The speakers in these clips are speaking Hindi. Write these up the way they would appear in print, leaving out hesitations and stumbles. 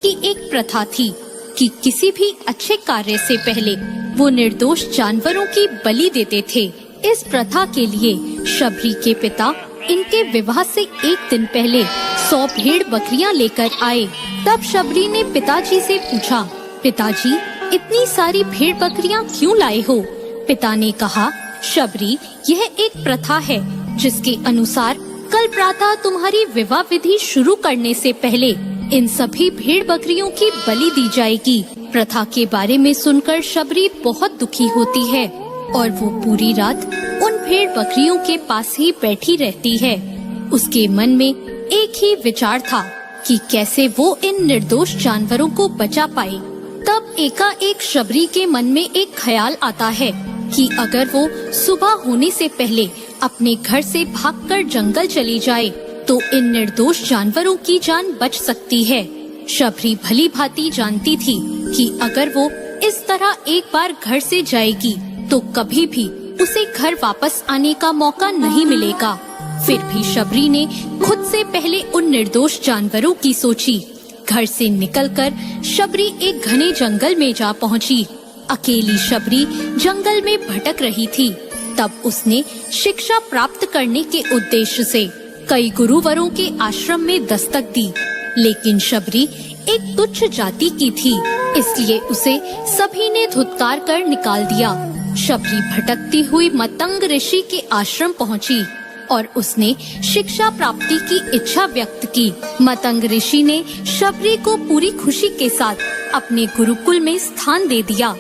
की एक प्रथा थी कि किसी भी अच्छे कार्य से पहले वो निर्दोष जानवरों की बलि देते थे। इस प्रथा के लिए शबरी के पिता इनके विवाह से एक दिन पहले 100 भेड़ बकरियां लेकर आए। तब शबरी ने पिताजी से पूछा, पिताजी इतनी सारी भेड़ बकरियां क्यों लाए हो? पिता ने कहा, शबरी यह एक प्रथा है जिसके अनुसार कल प्रातः तुम्हारी विवाह विधि शुरू करने से पहले इन सभी भेड़ बकरियों की बलि दी जाएगी। प्रथा के बारे में सुनकर शबरी बहुत दुखी होती है और वो पूरी रात उन भेड़ बकरियों के पास ही बैठी रहती है। उसके मन में एक ही विचार था कि कैसे वो इन निर्दोष जानवरों को बचा पाए। तब एकाएक शबरी के मन में एक ख्याल आता है कि अगर वो सुबह होने से पहले अपने घर से भागकर जंगल चली जाए तो इन निर्दोष जानवरों की जान बच सकती है। शबरी भली भांति जानती थी कि अगर वो इस तरह एक बार घर से जाएगी तो कभी भी उसे घर वापस आने का मौका नहीं मिलेगा। फिर भी शबरी ने खुद से पहले उन निर्दोष जानवरों की सोची। घर से निकलकर शबरी एक घने जंगल में जा पहुंची। अकेली शबरी जंगल में भटक रही थी। तब उसने शिक्षा प्राप्त करने के उद्देश्य से कई गुरुवरों के आश्रम में दस्तक दी, लेकिन शबरी एक तुच्छ जाति की थी, इसलिए उसे सभी ने धुतकार कर निकाल दिया। शबरी भटकती हुई मतंग ऋषि के आश्रम पहुंची और उसने शिक्षा प्राप्ति की इच्छा व्यक्त की। मतंग ऋषि ने शबरी को पूरी खुशी के साथ अपने गुरुकुल में स्थान दे दिया।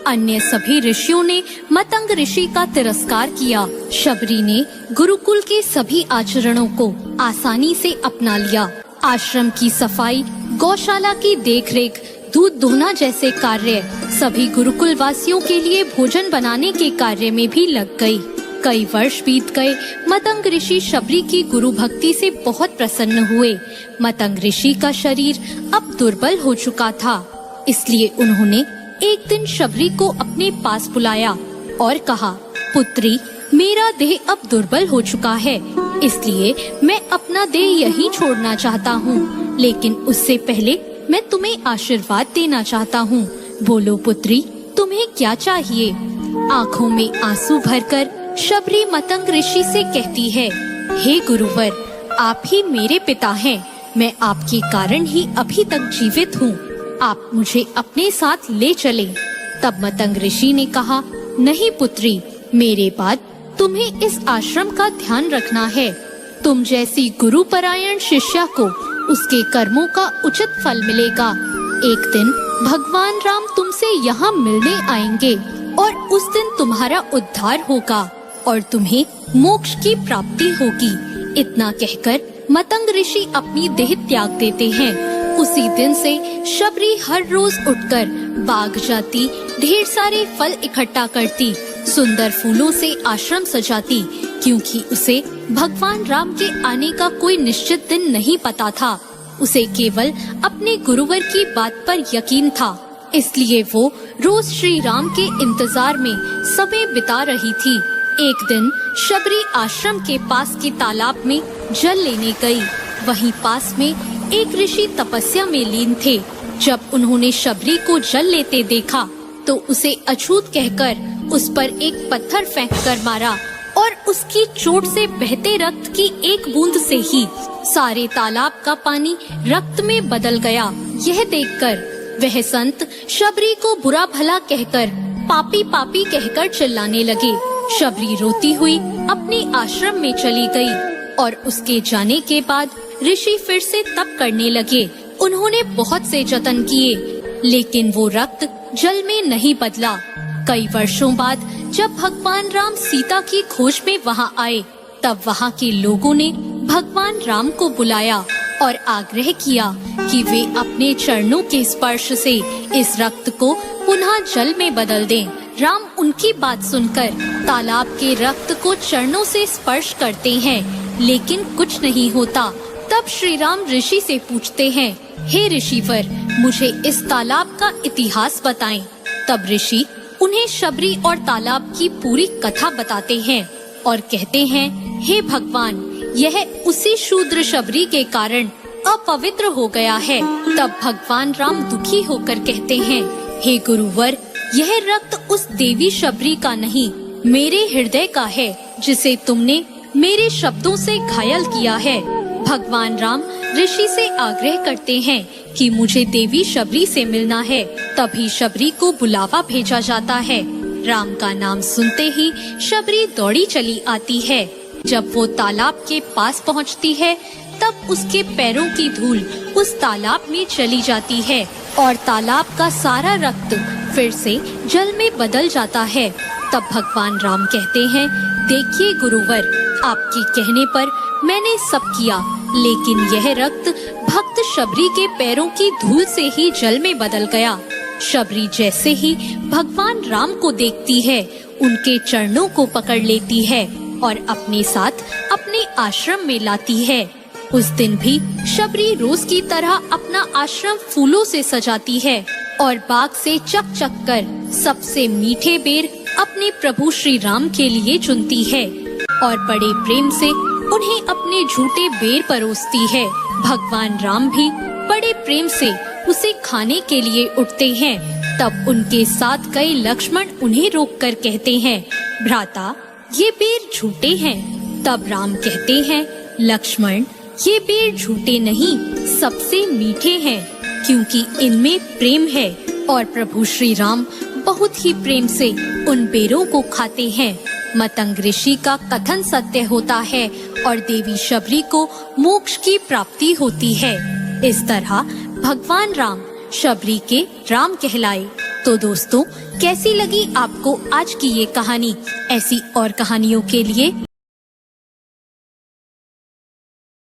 अन्य सभी ऋषियों ने मतंग ऋषि का तिरस्कार किया। शबरी ने गुरुकुल के सभी आचरणों को आसानी से अपना लिया। आश्रम की सफाई, गौशाला की देखरेख, दूध दोहना जैसे कार्य सभी गुरुकुल वासियों के लिए भोजन बनाने के कार्य में भी लग गई। कई वर्ष बीत गए। मतंग ऋषि शबरी की गुरु भक्ति से बहुत प्रसन्न हुए। मतंग ऋषि का शरीर अब दुर्बल हो चुका था, इसलिए उन्होंने एक दिन शबरी को अपने पास बुलाया और कहा, पुत्री मेरा देह अब दुर्बल हो चुका है, इसलिए मैं अपना देह यहीं छोड़ना चाहता हूँ, लेकिन उससे पहले मैं तुम्हें आशीर्वाद देना चाहता हूँ। बोलो पुत्री, तुम्हें क्या चाहिए? आँखों में आंसू भरकर शबरी मतंग ऋषि से कहती है, हे गुरुवर, आप ही मेरे पिता हैं। मैं आपके कारण ही अभी तक जीवित हूँ। आप मुझे अपने साथ ले चले। तब मतंग ऋषि ने कहा, नहीं पुत्री, मेरे बाद तुम्हें इस आश्रम का ध्यान रखना है। तुम जैसी गुरुपरायण शिष्या को उसके कर्मों का उचित फल मिलेगा। एक दिन भगवान राम तुमसे यहाँ मिलने आएंगे और उस दिन तुम्हारा उद्धार होगा और तुम्हें मोक्ष की प्राप्ति होगी। इतना कहकर मतंग ऋषि अपनी देह त्याग देते हैं। उसी दिन से शबरी हर रोज उठकर बाग जाती, ढेर सारे फल इकट्ठा करती, सुंदर फूलों से आश्रम सजाती, क्योंकि उसे भगवान राम के आने का कोई निश्चित दिन नहीं पता था। उसे केवल अपने गुरुवर की बात पर यकीन था, इसलिए वो रोज श्री राम के इंतजार में समय बिता रही थी। एक दिन शबरी आश्रम के पास के तालाब में जल लेने गई। वहीं पास में एक ऋषि तपस्या में लीन थे। जब उन्होंने शबरी को जल लेते देखा तो उसे अछूत कहकर उस पर एक पत्थर फेंककर मारा और उसकी चोट से बहते रक्त की एक बूंद से ही सारे तालाब का पानी रक्त में बदल गया। यह देखकर वह संत शबरी को बुरा भला कहकर पापी पापी कहकर चिल्लाने लगे। शबरी रोती हुई अपने आश्रम में चली गई और उसके जाने के बाद ऋषि फिर से तप करने लगे। उन्होंने बहुत से जतन किए, लेकिन वो रक्त जल में नहीं बदला। कई वर्षों बाद जब भगवान राम सीता की खोज में वहाँ आए, तब वहाँ के लोगों ने भगवान राम को बुलाया और आग्रह किया कि वे अपने चरणों के स्पर्श से इस रक्त को पुनः जल में बदल दें। राम उनकी बात सुनकर तालाब के रक्त को चरणों से स्पर्श करते हैं, लेकिन कुछ नहीं होता। तब श्री राम ऋषि से पूछते हैं, हे ऋषिवर, मुझे इस तालाब का इतिहास बताएं। तब ऋषि उन्हें शबरी और तालाब की पूरी कथा बताते हैं और कहते हैं, हे भगवान, यह उसी शूद्र शबरी के कारण अपवित्र हो गया है। तब भगवान राम दुखी होकर कहते हैं, हे गुरुवर, यह रक्त उस देवी शबरी का नहीं, मेरे हृदय का है, जिसे तुमने मेरे शब्दों से घायल किया है। भगवान राम ऋषि से आग्रह करते हैं कि मुझे देवी शबरी से मिलना है। तभी शबरी को बुलावा भेजा जाता है। राम का नाम सुनते ही शबरी दौड़ी चली आती है। जब वो तालाब के पास पहुंचती है, तब उसके पैरों की धूल उस तालाब में चली जाती है और तालाब का सारा रक्त फिर से जल में बदल जाता है। तब भगवान राम कहते हैं, देखिए गुरुवर, आपके कहने पर मैंने सब किया, लेकिन यह रक्त भक्त शबरी के पैरों की धूल से ही जल में बदल गया। शबरी जैसे ही भगवान राम को देखती है, उनके चरणों को पकड़ लेती है और अपने साथ अपने आश्रम में लाती है। उस दिन भी शबरी रोज की तरह अपना आश्रम फूलों से सजाती है और बाग से चक चक कर सबसे मीठे बेर अपने प्रभु श्री राम के लिए चुनती है और बड़े प्रेम से उन्हें अपने झूठे बेर परोसती है। भगवान राम भी बड़े प्रेम से उसे खाने के लिए उठते हैं। तब उनके साथ गए लक्ष्मण उन्हें रोककर कहते हैं, भ्राता, ये बेर झूठे हैं। तब राम कहते हैं, लक्ष्मण, ये बेर झूठे नहीं, सबसे मीठे हैं, क्योंकि इनमें प्रेम है और प्रभु श्री राम बहुत ही प्रेम से उन बेरों को खाते हैं। मतंग ऋषि का कथन सत्य होता है और देवी शबरी को मोक्ष की प्राप्ति होती है। इस तरह भगवान राम शबरी के राम कहलाए। तो दोस्तों, कैसी लगी आपको आज की ये कहानी? ऐसी और कहानियों के लिए